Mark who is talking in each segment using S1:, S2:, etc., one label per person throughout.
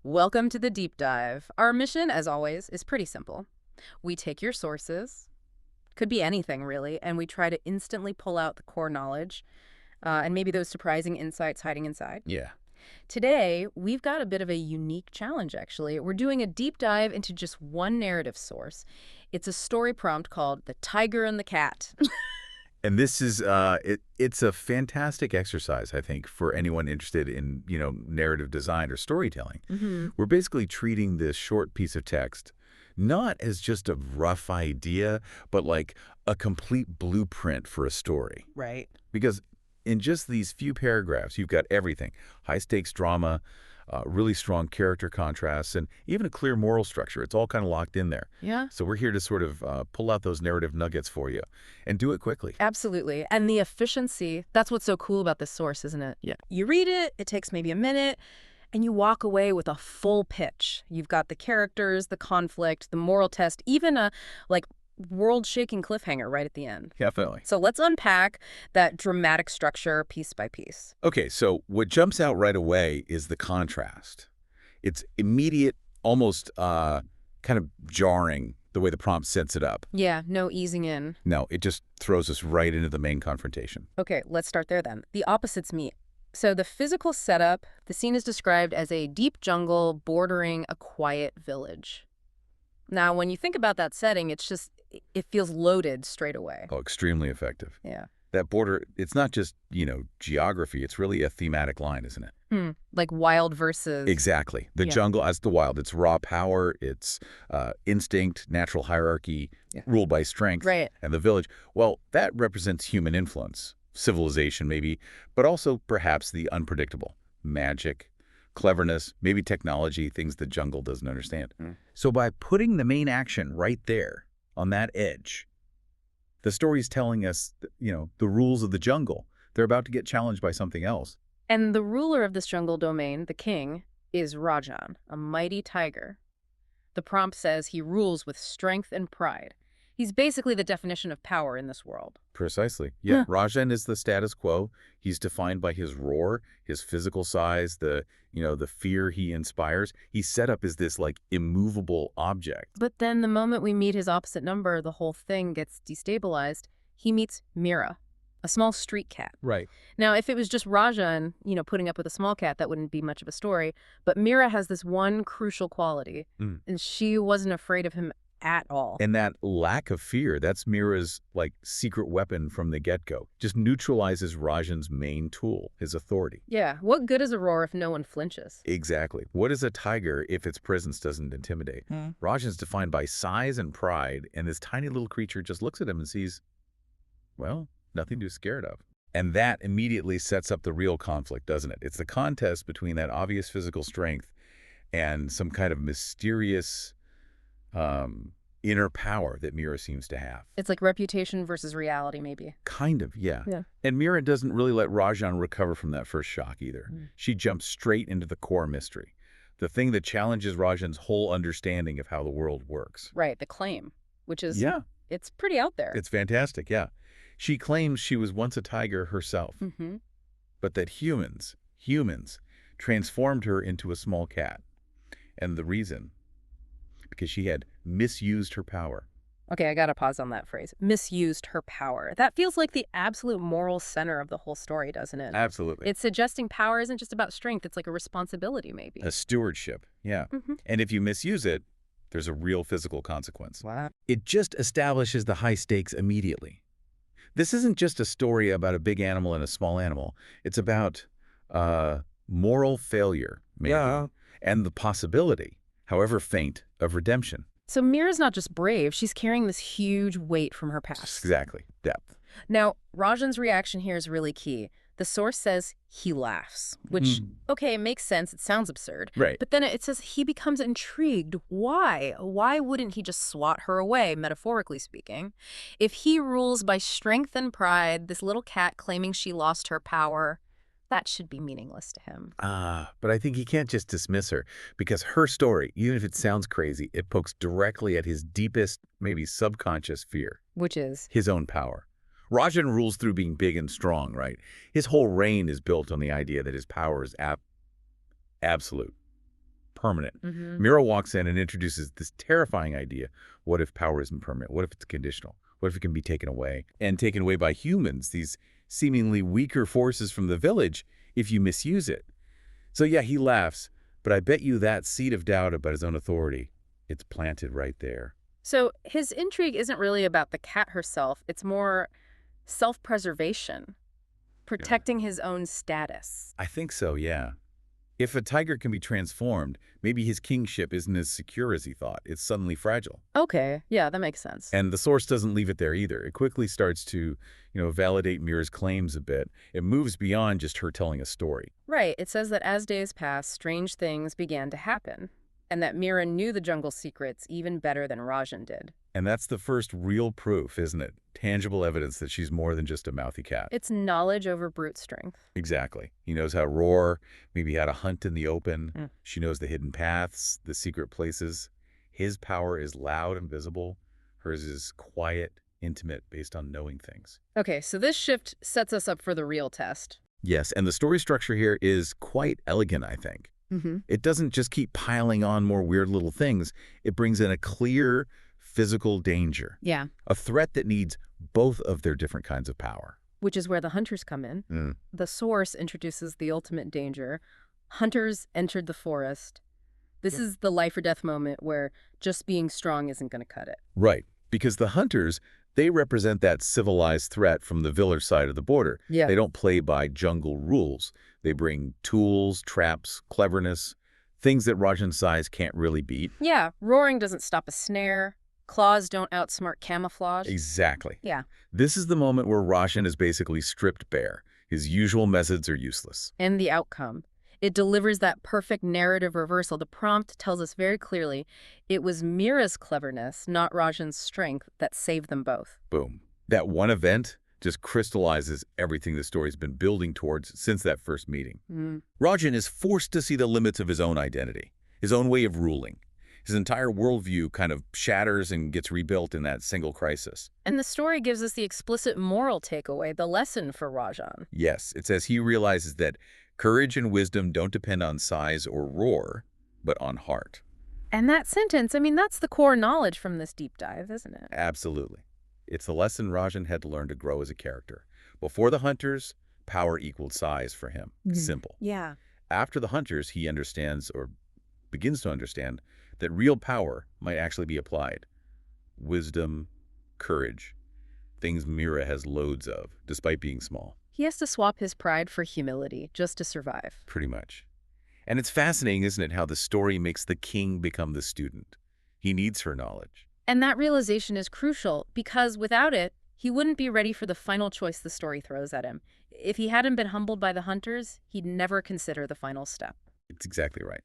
S1: Welcome to the deep dive. Our mission, as always, is pretty simple. We take your sources, could be anything really, and we try to instantly pull out the core knowledge and maybe those surprising insights hiding inside.
S2: Yeah.
S1: Today, we've got a bit of a unique challenge, actually. We're doing a deep dive into just one narrative source. It's a story prompt called The Tiger and the Cat.
S2: And this is it's a fantastic exercise, I think, for anyone interested in, narrative design or storytelling. We're basically treating this short piece of text not as just a rough idea, but like a complete blueprint for a story.
S1: Right.
S2: Because in just these few paragraphs, you've got everything. High-stakes drama, really strong character contrasts, and even a clear moral structure. It's all kind of locked in there.
S1: Yeah.
S2: So we're here to sort of pull out those narrative nuggets for you and do it quickly.
S1: Absolutely. And the efficiency, that's what's so cool about this source, isn't it?
S2: Yeah.
S1: You read it, it takes maybe a minute, and you walk away with a full pitch. You've got the characters, the conflict, the moral test, even a, world-shaking cliffhanger right at the end.
S2: Definitely.
S1: So let's unpack that dramatic structure piece by piece.
S2: Okay, so what jumps out right away is the contrast. It's immediate, almost kind of jarring, the way the prompt sets it up.
S1: Yeah, no easing in.
S2: No, it just throws us right into the main confrontation.
S1: Okay, let's start there then. The opposites meet. So the physical setup, the scene is described as a deep jungle bordering a quiet village. Now, when you think about that setting, it feels loaded straight away.
S2: Oh, extremely effective.
S1: Yeah.
S2: That border, it's not just, geography. It's really a thematic line, isn't it?
S1: Like wild versus...
S2: Exactly. The jungle as the wild. It's raw power. It's instinct, natural hierarchy, ruled by strength.
S1: Right.
S2: And the village, well, that represents human influence, civilization maybe, but also perhaps the unpredictable, magic, cleverness, maybe technology, things the jungle doesn't understand. So by putting the main action right there on that edge, the story's telling us, the rules of the jungle. They're about to get challenged by something else.
S1: And the ruler of this jungle domain, the king, is Rajan, a mighty tiger. The prompt says he rules with strength and pride. He's basically the definition of power in this world.
S2: Precisely. Yeah, Rajan is the status quo. He's defined by his roar, his physical size, the fear he inspires. He's set up as this, immovable object.
S1: But then the moment we meet his opposite number, the whole thing gets destabilized. He meets Mira, a small street cat.
S2: Right.
S1: Now, if it was just Rajan, putting up with a small cat, that wouldn't be much of a story. But Mira has this one crucial quality, and she wasn't afraid of him at all.
S2: And that lack of fear, that's Mira's, secret weapon from the get-go. Just neutralizes Rajan's main tool, his authority.
S1: Yeah, what good is a roar if no one flinches?
S2: Exactly. What is a tiger if its presence doesn't intimidate? Rajan's defined by size and pride, and this tiny little creature just looks at him and sees, well, nothing to be scared of. And that immediately sets up the real conflict, doesn't it? It's the contest between that obvious physical strength and some kind of mysterious inner power that Mira seems to have.
S1: It's like reputation versus reality, maybe.
S2: Kind of, yeah. And Mira doesn't really let Rajan recover from that first shock either. She jumps straight into the core mystery, the thing that challenges Rajan's whole understanding of how the world works.
S1: Right, the claim, which is, it's pretty out there.
S2: It's fantastic, yeah. She claims she was once a tiger herself, but that humans transformed her into a small cat. And the reason, because she had misused her power.
S1: Okay, I gotta pause on that phrase. Misused her power. That feels like the absolute moral center of the whole story, doesn't it?
S2: Absolutely.
S1: It's suggesting power isn't just about strength. It's like a responsibility, maybe.
S2: A stewardship, yeah. And if you misuse it, there's a real physical consequence.
S1: Wow.
S2: It just establishes the high stakes immediately. This isn't just a story about a big animal and a small animal. It's about moral failure, maybe, and the possibility, however faint, of redemption.
S1: So Mira's not just brave, she's carrying this huge weight from her past.
S2: Exactly. Depth.
S1: Now, Rajan's reaction here is really key. The source says he laughs, which, okay, makes sense. It sounds absurd.
S2: Right.
S1: But then it says he becomes intrigued. Why? Why wouldn't he just swat her away, metaphorically speaking? If he rules by strength and pride, this little cat claiming she lost her power, that should be meaningless to him.
S2: But I think he can't just dismiss her, because her story, even if it sounds crazy, it pokes directly at his deepest, maybe subconscious fear.
S1: Which is?
S2: His own power. Rajan rules through being big and strong, right? His whole reign is built on the idea that his power is absolute. permanent.
S1: Mm-hmm.
S2: Mira walks in and introduces this terrifying idea. What if power isn't permanent? What if it's conditional? What if it can be taken away? And taken away by humans, these seemingly weaker forces from the village, if you misuse it. So yeah, he laughs, but I bet you that seed of doubt about his own authority, it's planted right there.
S1: So his intrigue isn't really about the cat herself. It's more self-preservation, protecting his own status.
S2: I think so, yeah. If a tiger can be transformed, maybe his kingship isn't as secure as he thought. It's suddenly fragile.
S1: Okay, yeah, that makes sense.
S2: And the source doesn't leave it there either. It quickly starts to, validate Mira's claims a bit. It moves beyond just her telling a story.
S1: Right, it says that as days passed, strange things began to happen, and that Mira knew the jungle secrets even better than Rajan did.
S2: And that's the first real proof, isn't it? Tangible evidence that she's more than just a mouthy cat.
S1: It's knowledge over brute strength.
S2: Exactly. He knows how to roar, maybe how to hunt in the open.
S1: Mm.
S2: She knows the hidden paths, the secret places. His power is loud and visible. Hers is quiet, intimate, based on knowing things.
S1: Okay, so this shift sets us up for the real test.
S2: Yes, and the story structure here is quite elegant, I think.
S1: Mm-hmm.
S2: It doesn't just keep piling on more weird little things. It brings in a clear physical danger,
S1: Yeah.
S2: a threat that needs both of their different kinds of power.
S1: Which is where the hunters come in.
S2: Mm.
S1: The source introduces the ultimate danger. Hunters entered the forest. This is the life or death moment where just being strong isn't going to cut it.
S2: Right, because the hunters, they represent that civilized threat from the village side of the border.
S1: Yeah.
S2: They don't play by jungle rules. They bring tools, traps, cleverness, things that Rajan's size can't really beat.
S1: Yeah, roaring doesn't stop a snare. Claws don't outsmart camouflage.
S2: Exactly.
S1: Yeah.
S2: This is the moment where Rajan is basically stripped bare. His usual methods are useless.
S1: And the outcome. It delivers that perfect narrative reversal. The prompt tells us very clearly it was Mira's cleverness, not Rajan's strength, that saved them both.
S2: Boom. That one event just crystallizes everything the story's been building towards since that first meeting.
S1: Mm.
S2: Rajan is forced to see the limits of his own identity, his own way of ruling. His entire worldview kind of shatters and gets rebuilt in that single crisis.
S1: And the story gives us the explicit moral takeaway, the lesson for Rajan.
S2: Yes, it's as he realizes that courage and wisdom don't depend on size or roar, but on heart.
S1: And that sentence, that's the core knowledge from this deep dive, isn't it?
S2: Absolutely. It's the lesson Rajan had to learn to grow as a character. Before the hunters, power equaled size for him. Simple.
S1: Yeah.
S2: After the hunters, he understands, or begins to understand, that real power might actually be applied. Wisdom, courage, things Mira has loads of, despite being small.
S1: He has to swap his pride for humility just to survive.
S2: Pretty much. And it's fascinating, isn't it, how the story makes the king become the student. He needs her knowledge.
S1: And that realization is crucial because without it, he wouldn't be ready for the final choice the story throws at him. If he hadn't been humbled by the hunters, he'd never consider the final step.
S2: It's exactly right.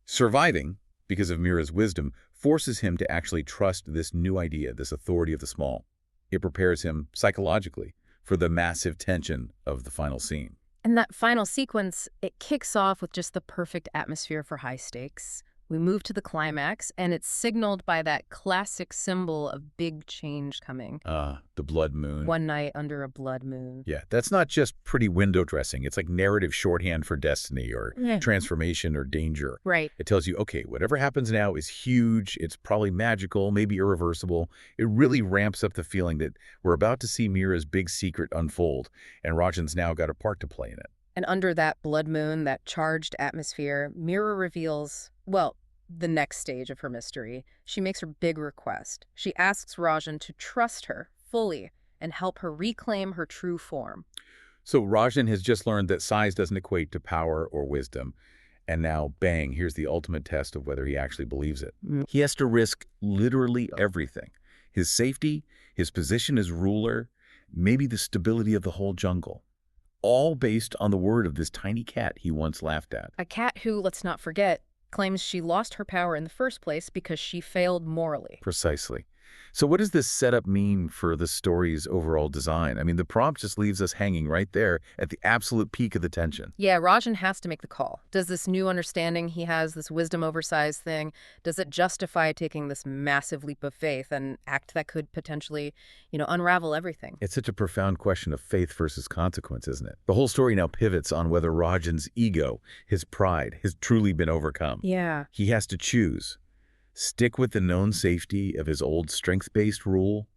S2: Surviving, because of Mira's wisdom, forces him to actually trust this new idea, this authority of the small. It prepares him psychologically for the massive tension of the final scene.
S1: And that final sequence, it kicks off with just the perfect atmosphere for high stakes. We move to the climax, and it's signaled by that classic symbol of big change coming.
S2: The blood moon.
S1: One night under a blood moon.
S2: Yeah, that's not just pretty window dressing. It's like narrative shorthand for destiny or transformation or danger.
S1: Right.
S2: It tells you, okay, whatever happens now is huge. It's probably magical, maybe irreversible. It really ramps up the feeling that we're about to see Mira's big secret unfold, and Rajan's now got a part to play in it.
S1: And under that blood moon, that charged atmosphere, Mira reveals, well, the next stage of her mystery. She makes her big request. She asks Rajan to trust her fully and help her reclaim her true form.
S2: So Rajan has just learned that size doesn't equate to power or wisdom. And now, bang, here's the ultimate test of whether he actually believes it. He has to risk literally everything. His safety, his position as ruler, maybe the stability of the whole jungle. All based on the word of this tiny cat he once laughed at.
S1: A cat who, let's not forget, claims she lost her power in the first place because she failed morally.
S2: Precisely. So what does this setup mean for the story's overall design? I mean, the prompt just leaves us hanging right there at the absolute peak of the tension.
S1: Yeah, Rajan has to make the call. Does this new understanding he has, this wisdom oversized thing, does it justify taking this massive leap of faith, an act that could potentially, unravel everything?
S2: It's such a profound question of faith versus consequence, isn't it? The whole story now pivots on whether Rajan's ego, his pride, has truly been overcome.
S1: Yeah.
S2: He has to choose. Stick with the known safety of his old strength-based rule,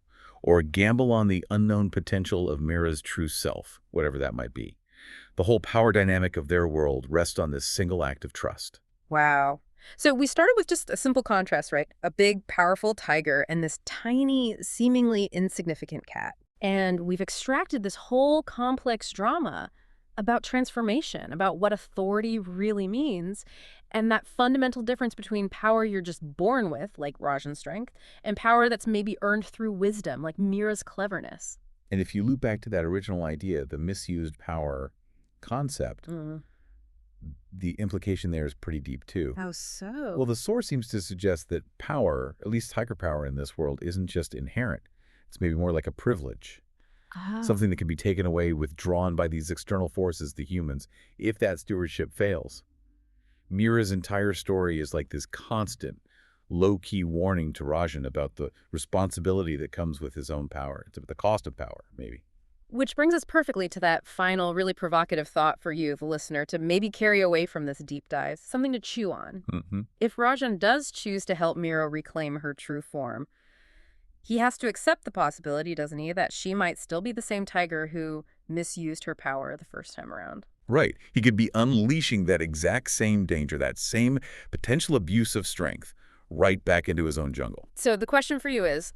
S2: or gamble on the unknown potential of Mira's true self, whatever that might be. The whole power dynamic of their world rests on this single act of trust.
S1: Wow. So we started with just a simple contrast, right? A big, powerful tiger and this tiny, seemingly insignificant cat. And we've extracted this whole complex drama about transformation, about what authority really means, and that fundamental difference between power you're just born with, like Rajan's strength, and power that's maybe earned through wisdom, like Mira's cleverness.
S2: And if you loop back to that original idea, the misused power concept, the implication there is pretty deep too.
S1: How so?
S2: Well, the source seems to suggest that power, at least tiger power in this world, isn't just inherent. It's maybe more like a privilege. Something that can be taken away, withdrawn by these external forces, the humans, if that stewardship fails. Mira's entire story is like this constant, low-key warning to Rajan about the responsibility that comes with his own power. It's about the cost of power, maybe.
S1: Which brings us perfectly to that final, really provocative thought for you, the listener, to maybe carry away from this deep dive, something to chew on. If Rajan does choose to help Mira reclaim her true form, he has to accept the possibility, doesn't he, that she might still be the same tiger who misused her power the first time around.
S2: Right. He could be unleashing that exact same danger, that same potential abuse of strength, right back into his own jungle.
S1: So the question for you is,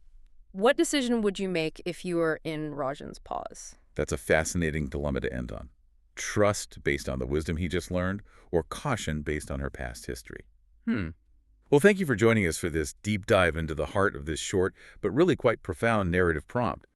S1: what decision would you make if you were in Rajan's paws?
S2: That's a fascinating dilemma to end on. Trust based on the wisdom he just learned, or caution based on her past history. Well, thank you for joining us for this deep dive into the heart of this short, but really quite profound narrative prompt.